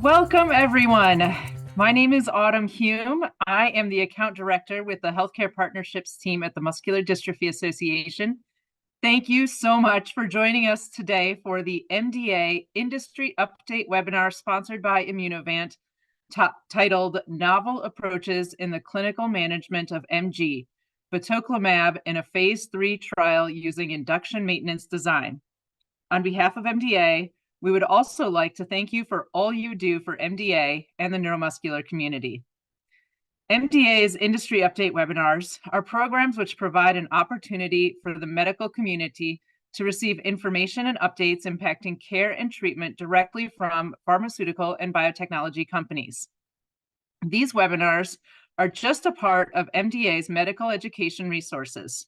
Welcome, everyone. My name is Autumn Hume. I am the account director with the Healthcare Partnerships team at the Muscular Dystrophy Association. Thank you so much for joining us today for the MDA Industry Update webinar sponsored by Immunovant, titled Novel Approaches in the Clinical Management of MG, Batoclimab in a Phase 3 trial using induction maintenance design. On behalf of MDA, we would also like to thank you for all you do for MDA and the neuromuscular community. MDA's Industry Update webinars are programs which provide an opportunity for the medical community to receive information and updates impacting care and treatment directly from pharmaceutical and biotechnology companies. These webinars are just a part of MDA's medical education resources.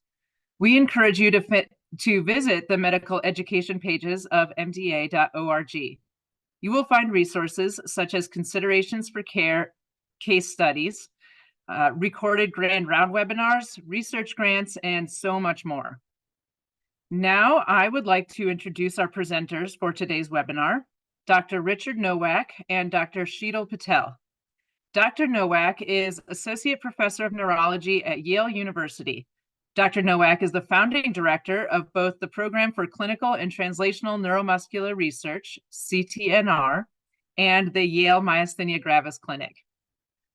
We encourage you to visit the medical education pages of mda.org. You will find resources such as considerations for care, case studies, recorded grand round webinars, research grants, and so much more. Now, I would like to introduce our presenters for today's webinar, Dr. Richard Nowak and Dr. Sheetal Patel. Dr. Nowak is Associate Professor of Neurology at Yale University. Dr. Nowak is the founding director of both the Program for Clinical and Translational Neuromuscular Research, CTNR, and the Yale Myasthenia Gravis Clinic.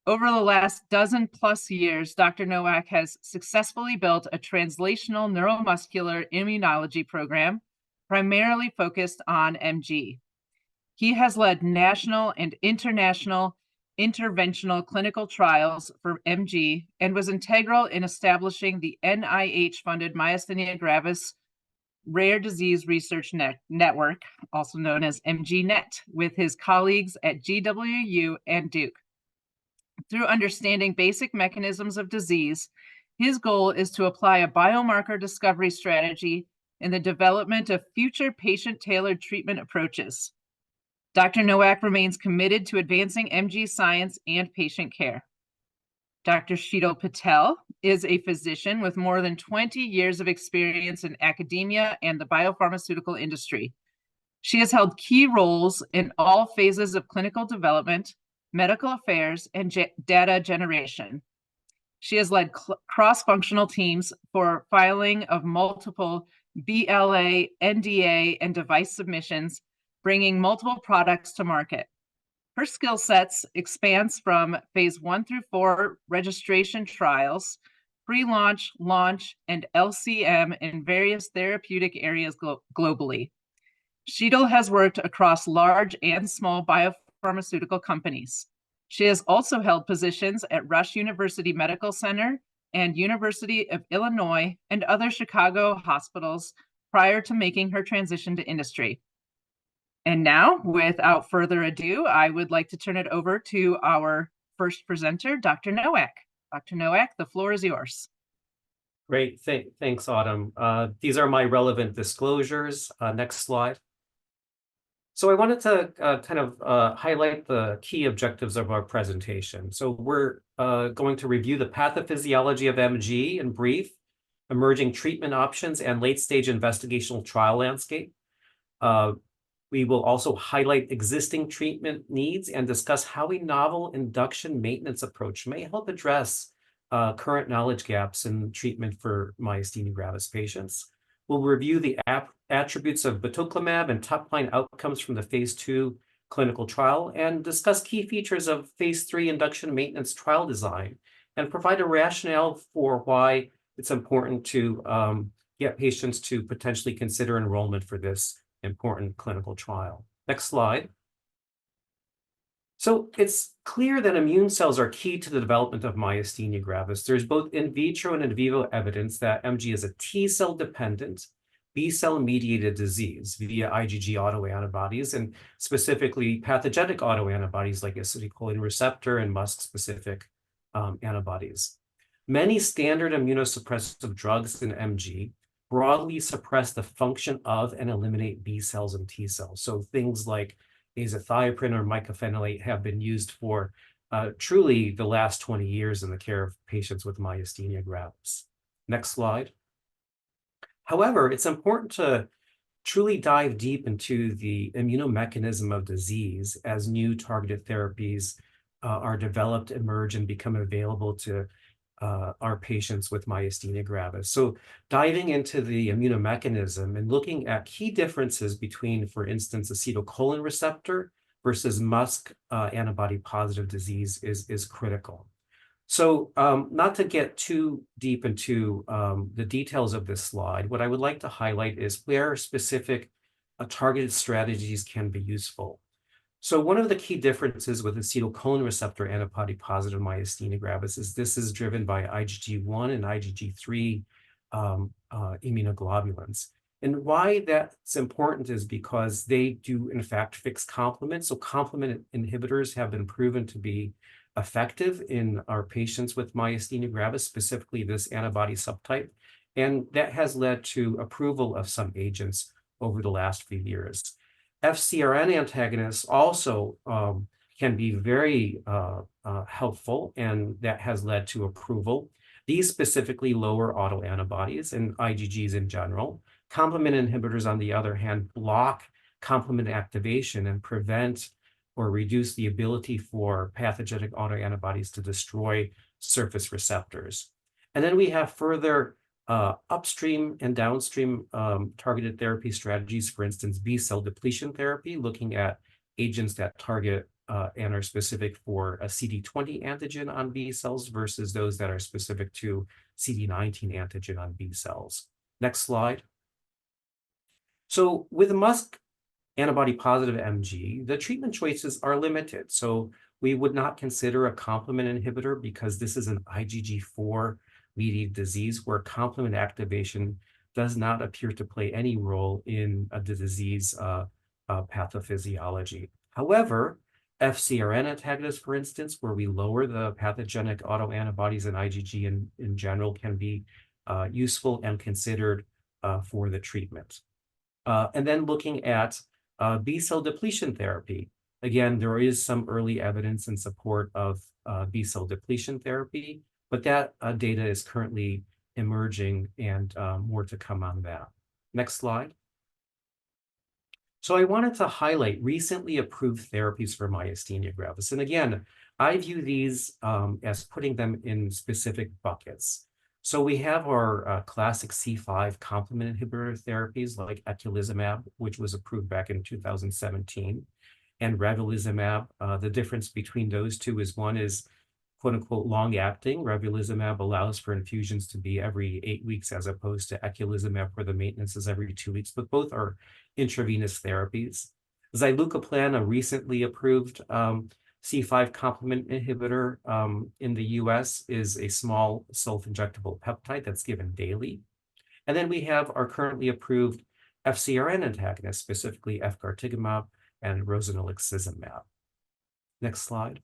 Over the last dozen-plus years, Dr. Nowak has successfully built a translational neuromuscular immunology program, primarily focused on MG. He has led national and international interventional clinical trials for MG and was integral in establishing the NIH-funded Myasthenia Gravis Rare Disease Research Network, also known as MGNet, with his colleagues at GWU and Duke. Through understanding basic mechanisms of disease, his goal is to apply a biomarker discovery strategy in the development of future patient-tailored treatment approaches. Dr. Nowak remains committed to advancing MG science and patient care. Dr. Sheetal Patel is a physician with more than 20 years of experience in academia and the biopharmaceutical industry. She has held key roles in all phases of clinical development, medical affairs, and data generation. She has led cross-functional teams for filing of multiple BLA, NDA, and device submissions, bringing multiple products to market. Her skill sets expands from phase 1 through 4 registration trials, pre-launch, launch, and LCM in various therapeutic areas globally. Sheetal has worked across large and small biopharmaceutical companies. She has also held positions at Rush University Medical Center and University of Illinois and other Chicago hospitals prior to making her transition to industry. And now, without further ado, I would like to turn it over to our first presenter, Dr. Nowak. Dr. Nowak, the floor is yours. Great, thanks, Autumn. These are my relevant disclosures. Next slide. So I wanted to highlight the key objectives of our presentation. So we're going to review the pathophysiology of MG in brief, emerging treatment options, and late-stage investigational trial landscape. We will also highlight existing treatment needs and discuss how a novel induction maintenance approach may help address current knowledge gaps in treatment for myasthenia gravis patients. We'll review the attributes of Batoclimab and top-line outcomes from the phase 2 clinical trial and discuss key features of phase 3 induction maintenance trial design and provide a rationale for why it's important to get patients to potentially consider enrollment for this important clinical trial. Next slide. So it's clear that immune cells are key to the development of myasthenia gravis. There's both in vitro and in vivo evidence that MG is a T-cell dependent, B-cell mediated disease via IgG autoantibodies and specifically pathogenic autoantibodies like acetylcholine receptor and MuSK-specific antibodies. Many standard immunosuppressive drugs in MG broadly suppress the function of and eliminate B cells and T cells. So things like azathioprine or mycophenolate have been used for truly the last 20 years in the care of patients with myasthenia gravis. Next slide. However, it's important to truly dive deep into the immunomechanism of disease as new targeted therapies are developed, emerge, and become available to our patients with myasthenia gravis. So diving into the immunomechanism and looking at key differences between, for instance, acetylcholine receptor versus MuSK antibody positive disease is critical. So not to get too deep into the details of this slide, what I would like to highlight is where specific targeted strategies can be useful. So one of the key differences with acetylcholine receptor antibody positive myasthenia gravis is this is driven by IgG1 and IgG3 immunoglobulins. And why that's important is because they do, in fact, fix complement. So complement inhibitors have been proven to be effective in our patients with myasthenia gravis, specifically this antibody subtype. And that has led to approval of some agents over the last few years. FcRn antagonists also can be very helpful, and that has led to approval. These specifically lower autoantibodies and IgGs in general. Complement inhibitors, on the other hand, block complement activation and prevent or reduce the ability for pathogenic autoantibodies to destroy surface receptors. And then we have further upstream and downstream targeted therapy strategies, for instance, B-cell depletion therapy, looking at agents that target and are specific for a CD20 antigen on B cells versus those that are specific to CD19 antigen on B cells. Next slide. So with MuSK antibody positive MG, the treatment choices are limited. So we would not consider a complement inhibitor because this is an IgG4 mediated disease where complement activation does not appear to play any role in the disease pathophysiology. However, FcRn antagonists, for instance, where we lower the pathogenic autoantibodies and IgG in general, can be useful and considered for the treatment. And then looking at B-cell depletion therapy. Again, there is some early evidence in support of B-cell depletion therapy, but that data is currently emerging and more to come on that. Next slide. So I wanted to highlight recently approved therapies for myasthenia gravis. And again, I view these as putting them in specific buckets. So we have our classic C5 complement inhibitor therapies like eculizumab, which was approved back in 2017, and ravulizumab. The difference between those two is one is quote unquote long-acting. Ravulizumab allows for infusions to be every 8 weeks as opposed to eculizumab where the maintenance is every 2 weeks, but both are intravenous therapies. Zilucoplan, a recently approved C5 complement inhibitor in the US, is a small self-injectable peptide that's given daily. And then we have our currently approved FcRn antagonists, specifically efgartigimab and rozanolixizumab. Next slide.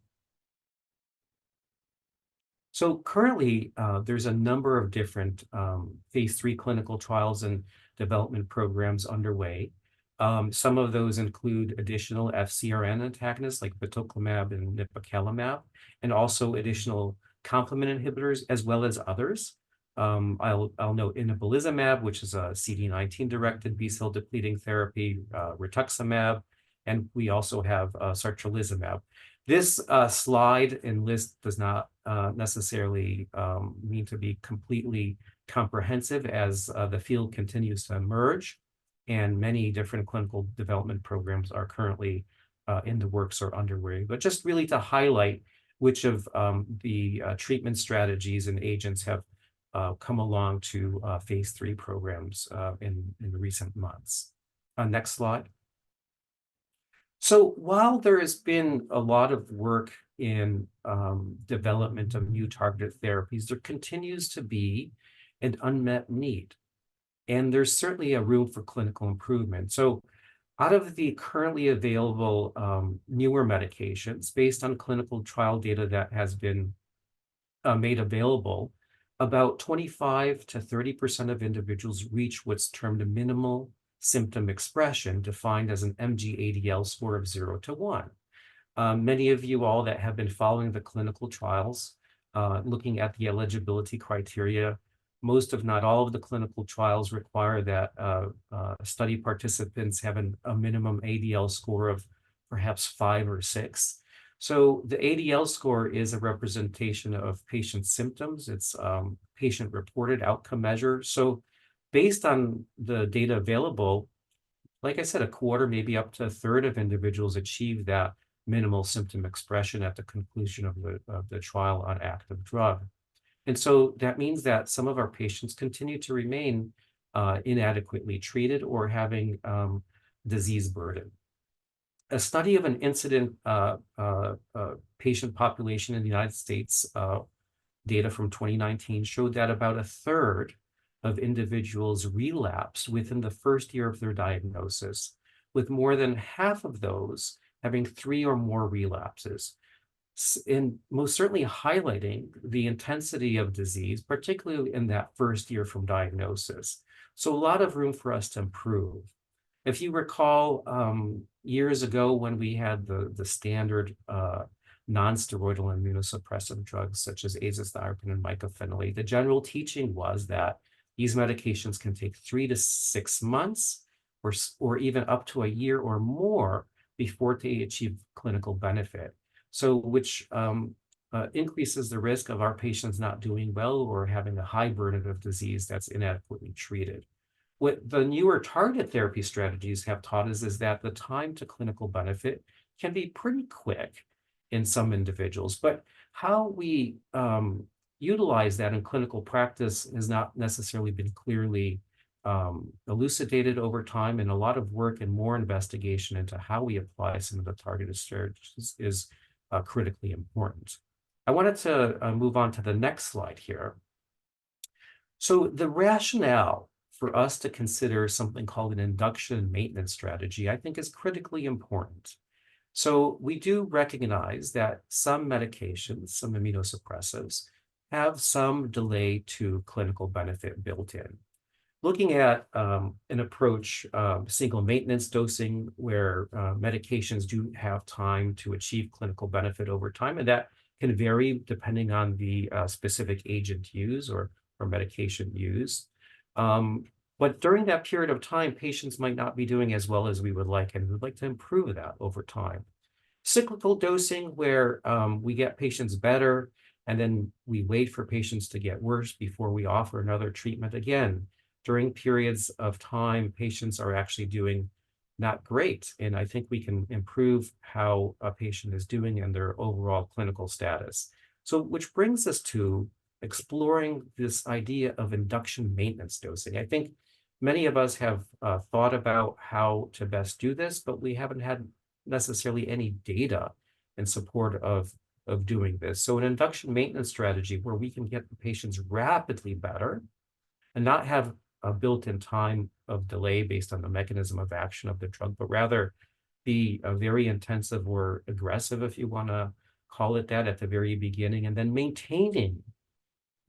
So currently, there's a number of different phase 3 clinical trials and development programs underway. Some of those include additional FcRn antagonists like batoclimab and nipocalimab, and also additional complement inhibitors, as well as others. I'll note inebilizumab, which is a CD19-directed B-cell depleting therapy, rituximab, and we also have sartrilizumab. This slide and list does not necessarily mean to be completely comprehensive as the field continues to emerge, and many different clinical development programs are currently in the works or underway. But just really to highlight which of the treatment strategies and agents have come along to phase 3 programs in recent months. Next slide. So while there has been a lot of work in development of new targeted therapies, there continues to be an unmet need. And there's certainly a room for clinical improvement. So out of the currently available newer medications, based on clinical trial data that has been made available, about 25 to 30% of individuals reach what's termed minimal symptom expression, defined as an MG-ADL score of 0 to 1. Many of you all that have been following the clinical trials, looking at the eligibility criteria, most, if not all, of the clinical trials require that study participants have a minimum ADL score of perhaps 5 or 6. So the ADL score is a representation of patient symptoms. It's patient-reported outcome measure. So based on the data available, like I said, a quarter, maybe up to a third of individuals achieve that minimal symptom expression at the conclusion of the trial on active drug. And so that means that some of our patients continue to remain inadequately treated or having disease burden. A study of an incident patient population in the United States, data from 2019, showed that about a third of individuals relapsed within the first year of their diagnosis, with more than half of those having 3 or more relapses, and most certainly highlighting the intensity of disease, particularly in that first year from diagnosis. So a lot of room for us to improve. If you recall, years ago when we had the standard non-steroidal immunosuppressive drugs such as azathioprine and mycophenolate, the general teaching was that these medications can take 3 to 6 months or even up to a year or more before they achieve clinical benefit. So which increases the risk of our patients not doing well or having a high burden of disease that's inadequately treated. What the newer targeted therapy strategies have taught us is that the time to clinical benefit can be pretty quick in some individuals, but how we utilize that in clinical practice has not necessarily been clearly elucidated over time, and a lot of work and more investigation into how we apply some of the targeted strategies is critically important. I wanted to move on to the next slide here. So the rationale for us to consider something called an induction maintenance strategy, I think, is critically important. So we do recognize that some medications, some immunosuppressives, have some delay to clinical benefit built in. Looking at an approach, single maintenance dosing, where medications do have time to achieve clinical benefit over time, and that can vary depending on the specific agent used or medication used. But during that period of time, patients might not be doing as well as we would like, and we'd like to improve that over time. Cyclical dosing, where we get patients better, and then we wait for patients to get worse before we offer another treatment. Again, during periods of time, patients are actually doing not great, and I think we can improve how a patient is doing and their overall clinical status. So, which brings us to exploring this idea of induction maintenance dosing. I think many of us have thought about how to best do this, but we haven't had necessarily any data in support of doing this. So an induction maintenance strategy where we can get the patients rapidly better and not have a built-in time of delay based on the mechanism of action of the drug, but rather be a very intensive or aggressive, if you want to call it that, at the very beginning, and then maintaining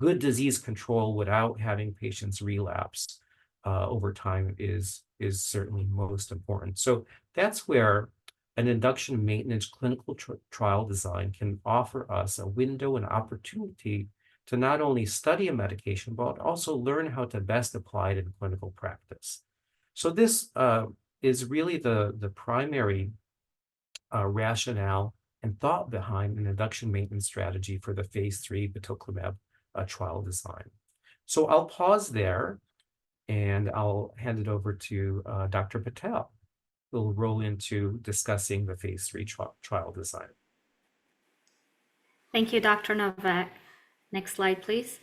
good disease control without having patients relapse over time is certainly most important. So that's where an induction maintenance clinical trial design can offer us a window and opportunity to not only study a medication, but also learn how to best apply it in clinical practice. So this is really the primary rationale and thought behind an induction maintenance strategy for the phase 3 Batoclimab trial design. So I'll pause there and I'll hand it over to Dr. Patel, who will roll into discussing the phase 3 trial design. Thank you, Dr. Novak. Next slide, please.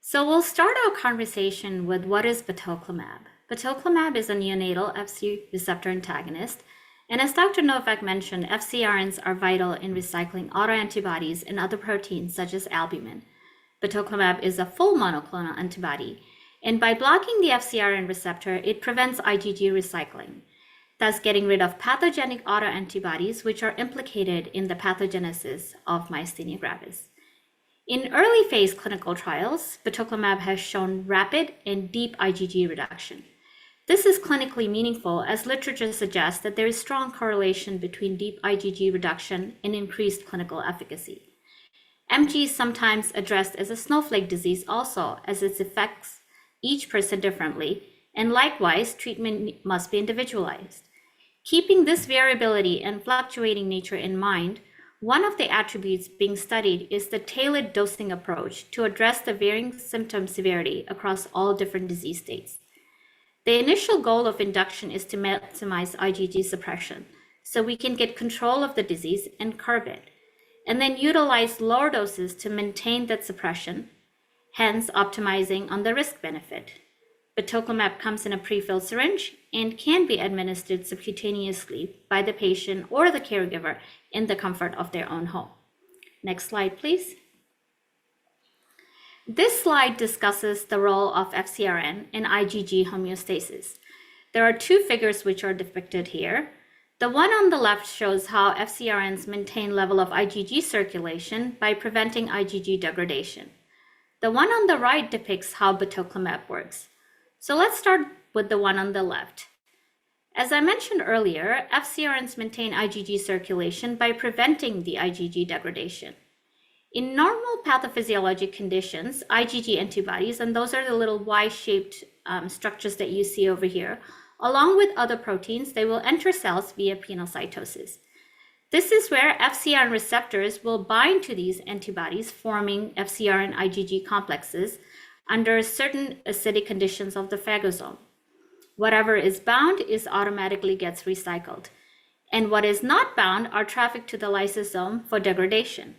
So we'll start our conversation with what is Batoclimab. Batoclimab is a neonatal Fc receptor antagonist. And as Dr. Novak mentioned, FcRns are vital in recycling autoantibodies and other proteins such as albumin. Batoclimab is a full monoclonal antibody. And by blocking the FcRn receptor, it prevents IgG recycling, thus getting rid of pathogenic autoantibodies, which are implicated in the pathogenesis of myasthenia gravis. In early phase clinical trials, Batoclimab has shown rapid and deep IgG reduction. This is clinically meaningful as literature suggests that there is strong correlation between deep IgG reduction and increased clinical efficacy. MG is sometimes addressed as a snowflake disease also, as it affects each person differently, and likewise, treatment must be individualized. Keeping this variability and fluctuating nature in mind, one of the attributes being studied is the tailored dosing approach to address the varying symptom severity across all different disease states. The initial goal of induction is to maximize IgG suppression, so we can get control of the disease and curb it, and then utilize lower doses to maintain that suppression, hence optimizing on the risk-benefit. Batoclimab comes in a pre-filled syringe and can be administered subcutaneously by the patient or the caregiver in the comfort of their own home. Next slide, please. This slide discusses the role of FcRn in IgG homeostasis. There are two figures which are depicted here. The one on the left shows how FcRns maintain level of IgG circulation by preventing IgG degradation. The one on the right depicts how batoclimab works. So let's start with the one on the left. As I mentioned earlier, FcRns maintain IgG circulation by preventing the IgG degradation. In normal pathophysiologic conditions, IgG antibodies, and those are the little Y-shaped structures that you see over here, along with other proteins, they will enter cells via penocytosis. This is where FcRn receptors will bind to these antibodies, forming FcRn IgG complexes under certain acidic conditions of the phagosome. Whatever is bound is automatically gets recycled, and what is not bound are trafficked to the lysosome for degradation.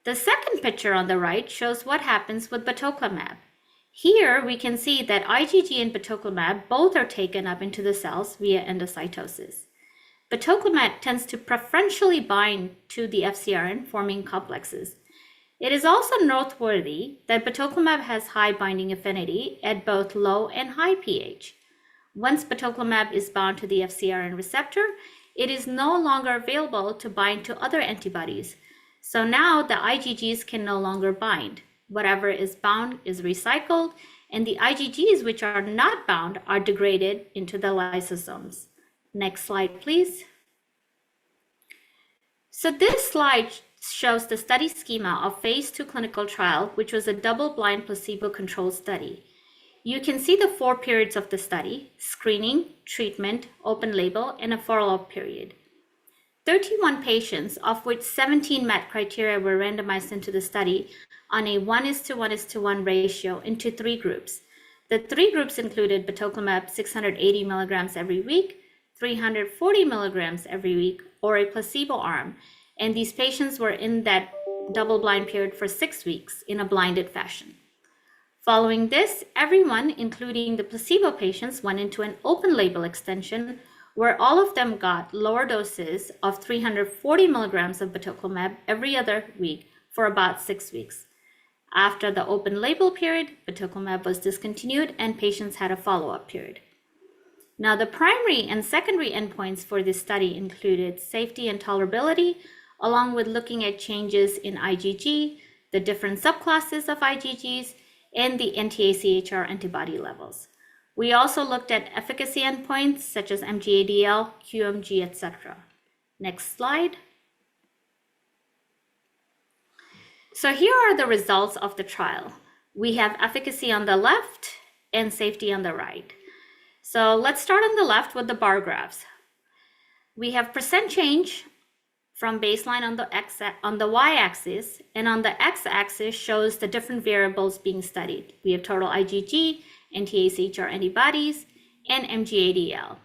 The second picture on the right shows what happens with batoclimab. Here we can see that IgG and batoclimab both are taken up into the cells via endocytosis. Batoclimab tends to preferentially bind to the FcRn, forming complexes. It is also noteworthy that batoclimab has high binding affinity at both low and high pH. Once batoclimab is bound to the FcRn receptor, it is no longer available to bind to other antibodies. So now the IgGs can no longer bind. Whatever is bound is recycled, and the IgGs which are not bound are degraded into the lysosomes. Next slide, please. So this slide shows the study schema of phase 2 clinical trial, which was a double-blind placebo-controlled study. You can see the 4 periods of the study: screening, treatment, open label, and a follow-up period. 31 patients, of which 17 met criteria, were randomized into the study on a 1:1:1 ratio into 3 groups. The 3 groups included batoclimab 680 milligrams every week, 340 milligrams every week, or a placebo arm, and these patients were in that double-blind period for 6 weeks in a blinded fashion. Following this, everyone, including the placebo patients, went into an open-label extension where all of them got lower doses of 340 milligrams of batoclimab every other week for about 6 weeks. After the open label period, batoclimab was discontinued and patients had a follow-up period. Now, the primary and secondary endpoints for this study included safety and tolerability, along with looking at changes in IgG, the different subclasses of IgGs, and the anti-AChR antibody levels. We also looked at efficacy endpoints such as MG-ADL, QMG, etc. Next slide. So here are the results of the trial. We have efficacy on the left and safety on the right. So let's start on the left with the bar graphs. We have percent change from baseline on the y-axis, and on the x-axis shows the different variables being studied. We have total IgG, anti-AChR antibodies, and MG-ADL.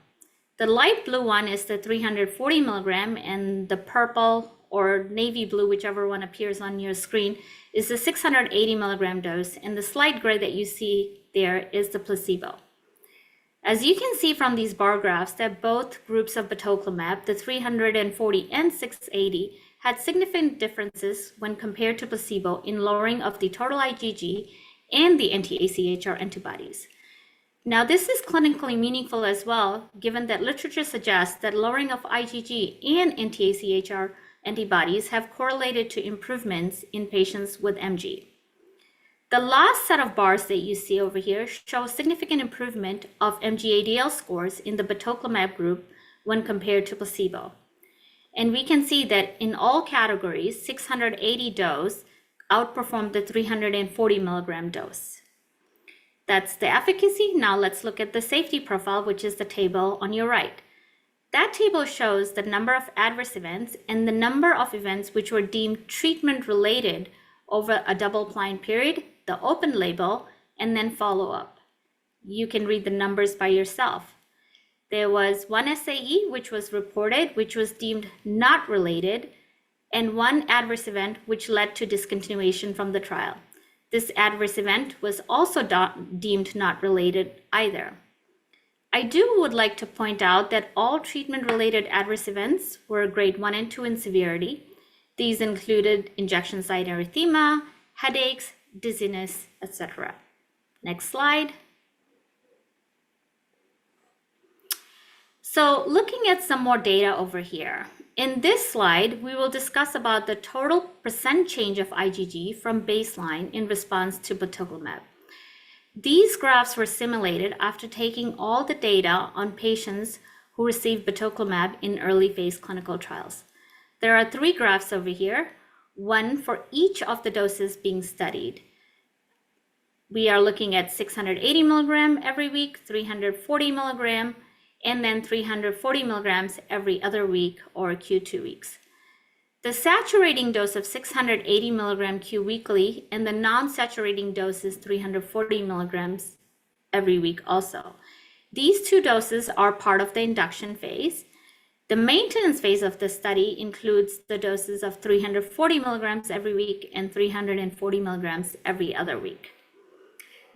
The light blue one is the 340 milligram, and the purple or navy blue, whichever one appears on your screen, is the 680 milligram dose, and the slight gray that you see there is the placebo. As you can see from these bar graphs that both groups of batoclimab, the 340 and 680, had significant differences when compared to placebo in lowering of the total IgG and the anti-AChR antibodies. Now, this is clinically meaningful as well, given that literature suggests that lowering of IgG and anti-AChR antibodies have correlated to improvements in patients with MG. The last set of bars that you see over here show significant improvement of MG-ADL scores in the batoclimab group when compared to placebo. And we can see that in all categories, 680 dose outperformed the 340 milligram dose. That's the efficacy. Now let's look at the safety profile, which is the table on your right. That table shows the number of adverse events and the number of events which were deemed treatment-related over a double-blind period, the open label, and then follow-up. You can read the numbers by yourself. There was one SAE which was reported, which was deemed not related, and one adverse event which led to discontinuation from the trial. This adverse event was also deemed not related either. I would like to point out that all treatment-related adverse events were grade 1 and 2 in severity. These included injection site erythema, headaches, dizziness, etc. Next slide. So looking at some more data over here. In this slide, we will discuss about the total percent change of IgG from baseline in response to batoclimab. These graphs were simulated after taking all the data on patients who received batoclimab in early phase clinical trials. There are 3 graphs over here, one for each of the doses being studied. We are looking at 680 milligram every week, 340 milligram, and then 340 milligrams every other week or Q2 weeks. The saturating dose of 680 milligram Q weekly and the non-saturating dose is 340 milligrams every week also. These 2 doses are part of the induction phase. The maintenance phase of the study includes the doses of 340 milligrams every week and 340 milligrams every other week.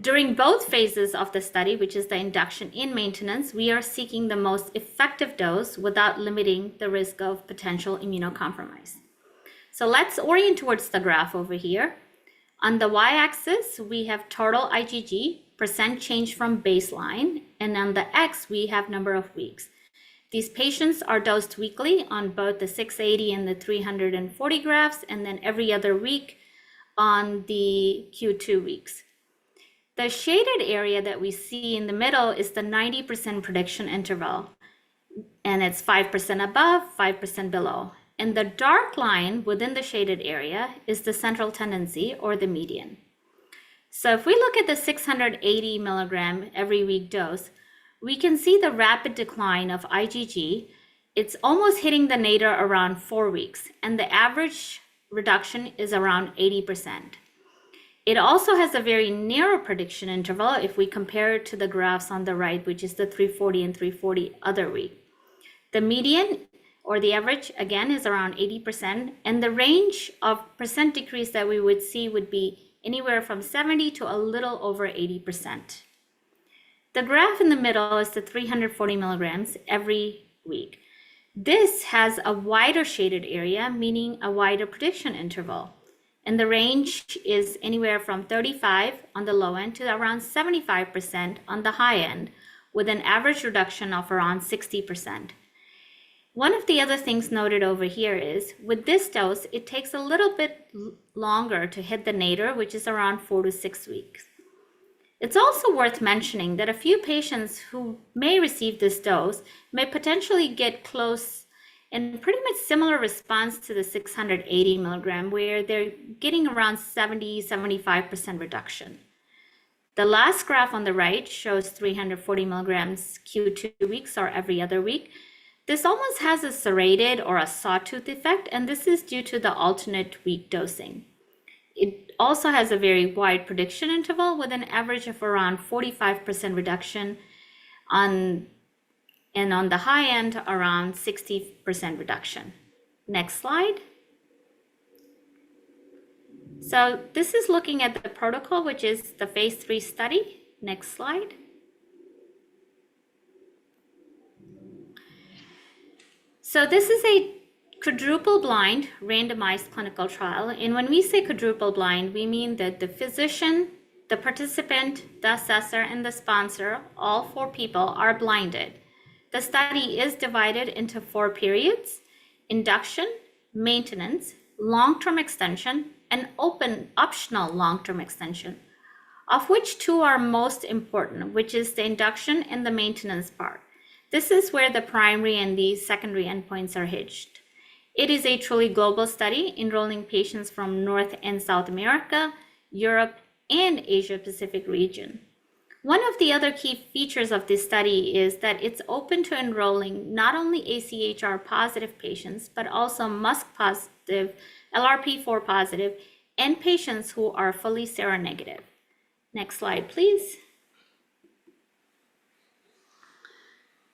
During both phases of the study, which is the induction and maintenance, we are seeking the most effective dose without limiting the risk of potential immunocompromise. So let's orient towards the graph over here. On the y-axis, we have total IgG, percent change from baseline, and on the x, we have number of weeks. These patients are dosed weekly on both the 680 and the 340 graphs, and then every other week on the Q2 weeks. The shaded area that we see in the middle is the 90% prediction interval, and it's 5% above, 5% below. And the dark line within the shaded area is the central tendency or the median. So if we look at the 680 milligram every week dose, we can see the rapid decline of IgG. It's almost hitting the nadir around 4 weeks, and the average reduction is around 80%. It also has a very narrow prediction interval if we compare it to the graphs on the right, which is the 340 and 340 other week. The median or the average, again, is around 80%, and the range of percent decrease that we would see would be anywhere from 70 to a little over 80%. The graph in the middle is the 340 milligrams every week. This has a wider shaded area, meaning a wider prediction interval. And the range is anywhere from 35 on the low end to around 75% on the high end, with an average reduction of around 60%. One of the other things noted over here is, with this dose, it takes a little bit longer to hit the nadir, which is around 4 to 6 weeks. It's also worth mentioning that a few patients who may receive this dose may potentially get close and pretty much similar response to the 680 milligram, where they're getting around 70-75% reduction. The last graph on the right shows 340 milligrams Q2 weeks or every other week. This almost has a serrated or a sawtooth effect, and this is due to the alternate week dosing. It also has a very wide prediction interval with an average of around 45% reduction and on the high end, around 60% reduction. Next slide. So this is looking at the protocol, which is the phase 3 study. Next slide. So this is a quadruple blind randomized clinical trial. And when we say quadruple blind, we mean that the physician, the participant, the assessor, and the sponsor, all 4 people are blinded. The study is divided into 4 periods: induction, maintenance, long-term extension, and open optional long-term extension, of which 2 are most important, which is the induction and the maintenance part. This is where the primary and the secondary endpoints are hitched. It is a truly global study enrolling patients from North and South America, Europe, and Asia Pacific region. One of the other key features of this study is that it's open to enrolling not only AChR positive patients, but also MuSK positive, LRP4 positive, and patients who are fully seronegative. Next slide, please.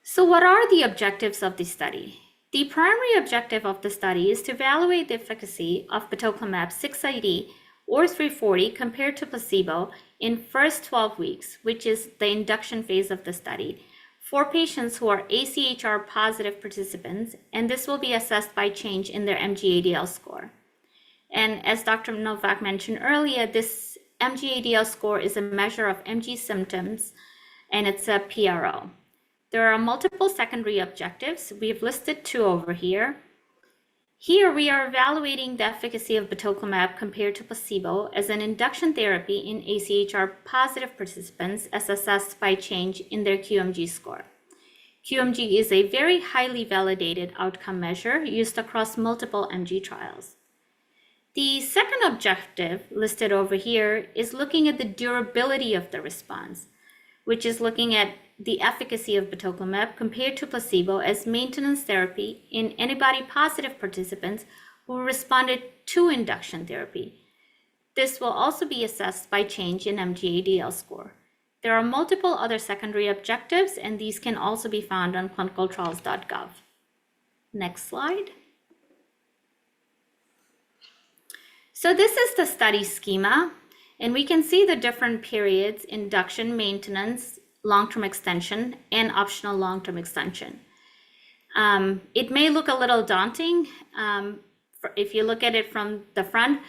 So what are the objectives of the study? The primary objective of the study is to evaluate the efficacy of batoclimab 680 or 340 compared to placebo in first 12 weeks, which is the induction phase of the study, for patients who are AChR positive participants, and this will be assessed by change in their MG-ADL score. And as Dr. Novak mentioned earlier, this MG-ADL score is a measure of MG symptoms, and it's a PRO. There are multiple secondary objectives. We've listed 2 over here. Here we are evaluating the efficacy of batoclimab compared to placebo as an induction therapy in AChR positive participants as assessed by change in their QMG score. QMG is a very highly validated outcome measure used across multiple MG trials. The second objective listed over here is looking at the durability of the response, which is looking at the efficacy of batoclimab compared to placebo as maintenance therapy in antibody-positive participants who responded to induction therapy. This will also be assessed by change in MG-ADL score. There are multiple other secondary objectives, and these can also be found on clinicaltrials.gov. Next slide. So this is the study schema, and we can see the different periods: induction, maintenance, long-term extension, and optional long-term extension. It may look a little daunting if you look at it from the front,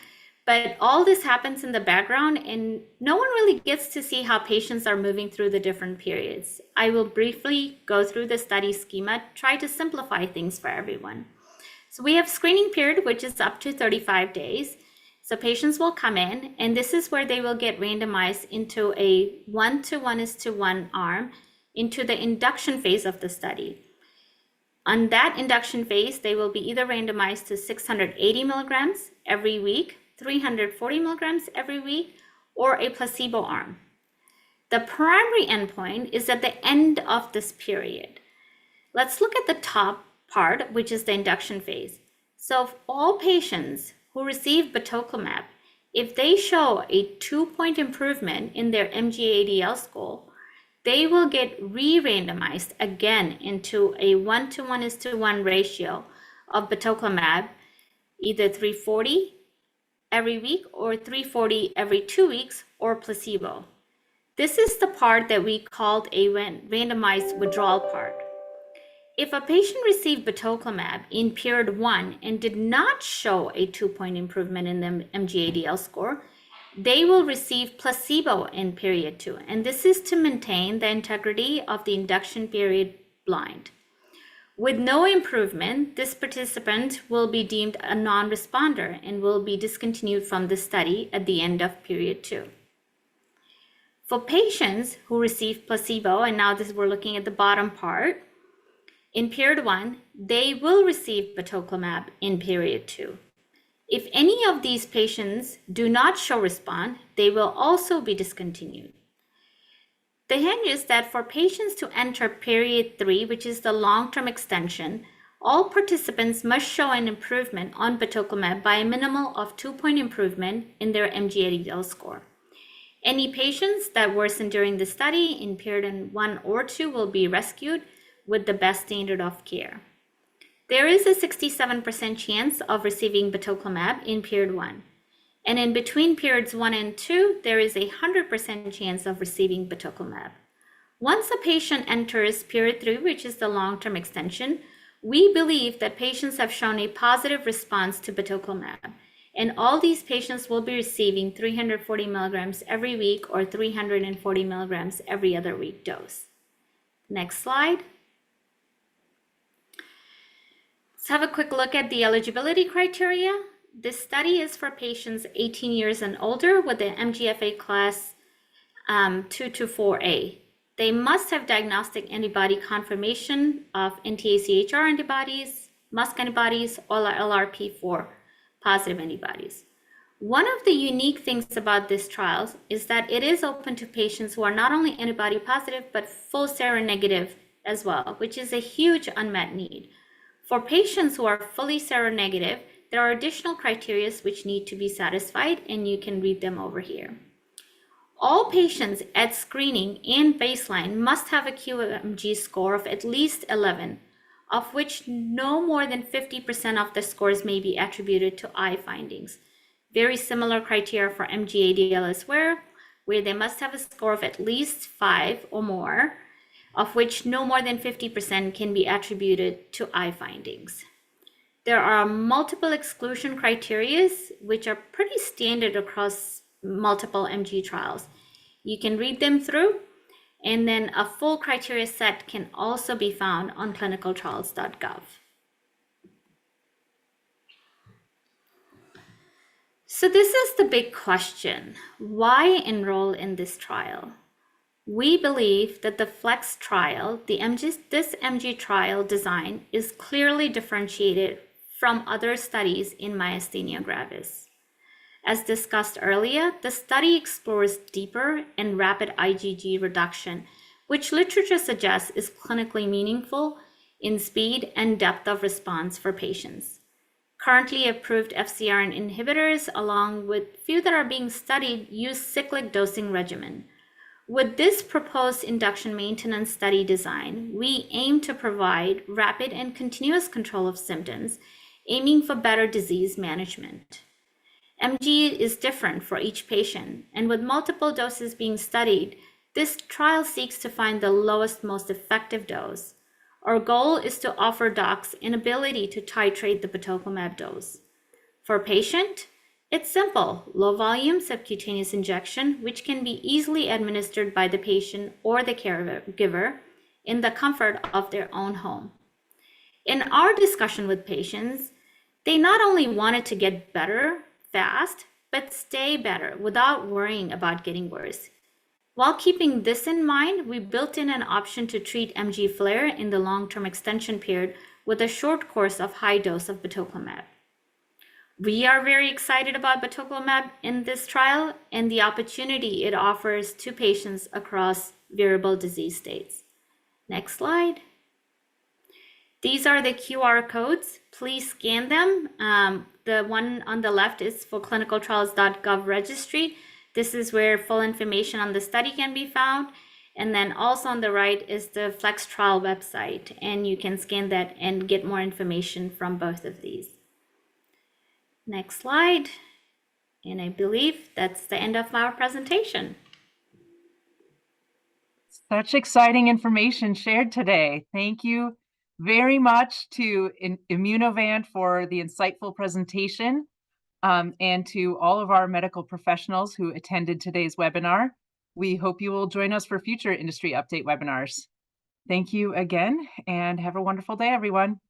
but all this happens in the background and no one really gets to see how patients are moving through the different periods. I will briefly go through the study schema, try to simplify things for everyone. So we have screening period, which is up to 35 days. So patients will come in, and this is where they will get randomized into a 1:1:1 arm into the induction phase of the study. On that induction phase, they will be either randomized to 680 milligrams every week, 340 milligrams every week, or a placebo arm. The primary endpoint is at the end of this period. Let's look at the top part, which is the induction phase. So if all patients who receive batoclimab, if they show a 2-point improvement in their MG-ADL score, they will get re-randomized again into a 1:1:1 ratio of batoclimab, either 340 every week or 340 every 2 weeks, or placebo. This is the part that we called a randomized withdrawal part. If a patient received batoclimab in period 1 and did not show a 2-point improvement in the MG-ADL score, they will receive placebo in period 2. And this is to maintain the integrity of the induction period blind. With no improvement, this participant will be deemed a non-responder and will be discontinued from the study at the end of period 2. For patients who receive placebo, and now we're looking at the bottom part, in period 1, they will receive batoclimab in period 2. If any of these patients do not show response, they will also be discontinued. The hint is that for patients to enter period 3, which is the long-term extension, all participants must show an improvement on batoclimab by a minimal of 2-point improvement in their MG-ADL score. Any patients that worsen during the study in period 1 or 2 will be rescued with the best standard of care. There is a 67% chance of receiving batoclimab in period 1. And in between periods 1 and 2, there is a 100% chance of receiving batoclimab. Once a patient enters period 3, which is the long-term extension, we believe that patients have shown a positive response to batoclimab. And all these patients will be receiving 340 milligrams every week or 340 milligrams every other week dose. Next slide. Let's have a quick look at the eligibility criteria. This study is for patients 18 years and older with the MGFA class 2 to 4A. They must have diagnostic antibody confirmation of anti-AChR antibodies, MuSK antibodies, or LRP4 positive antibodies. One of the unique things about this trial is that it is open to patients who are not only antibody positive, but full seronegative as well, which is a huge unmet need. For patients who are fully seronegative, there are additional criteria which need to be satisfied, and you can read them over here. All patients at screening and baseline must have a QMG score of at least 11, of which no more than 50% of the scores may be attributed to eye findings. Very similar criteria for MG-ADL as well, where they must have a score of at least 5 or more, of which no more than 50% can be attributed to eye findings. There are multiple exclusion criteria, which are pretty standard across multiple MG trials. You can read them through, and then a full criteria set can also be found on clinicaltrials.gov. So this is the big question. Why enroll in this trial? We believe that the FLEX trial, this MG trial design, is clearly differentiated from other studies in myasthenia gravis. As discussed earlier, the study explores deeper and rapid IgG reduction, which literature suggests is clinically meaningful in speed and depth of response for patients. Currently approved FcRn inhibitors, along with few that are being studied, use cyclic dosing regimen. With this proposed induction maintenance study design, we aim to provide rapid and continuous control of symptoms, aiming for better disease management. MG is different for each patient, and with multiple doses being studied, this trial seeks to find the lowest, most effective dose. Our goal is to offer docs an ability to titrate the batoclimab dose. For a patient, it's simple, low volume subcutaneous injection, which can be easily administered by the patient or the caregiver in the comfort of their own home. In our discussion with patients, they not only wanted to get better fast, but stay better without worrying about getting worse. While keeping this in mind, we built in an option to treat MG flare in the long-term extension period with a short course of high dose of batoclimab. We are very excited about batoclimab in this trial and the opportunity it offers to patients across variable disease states. Next slide. These are the QR codes. Please scan them. The one on the left is for clinicaltrials.gov registry. This is where full information on the study can be found. And then also on the right is the FLEX trial website, and you can scan that and get more information from both of these. Next slide. And I believe that's the end of our presentation. Such exciting information shared today. Thank you very much to Immunovant for the insightful presentation, and to all of our medical professionals who attended today's webinar. We hope you will join us for future industry update webinars. Thank you again, and have a wonderful day, everyone.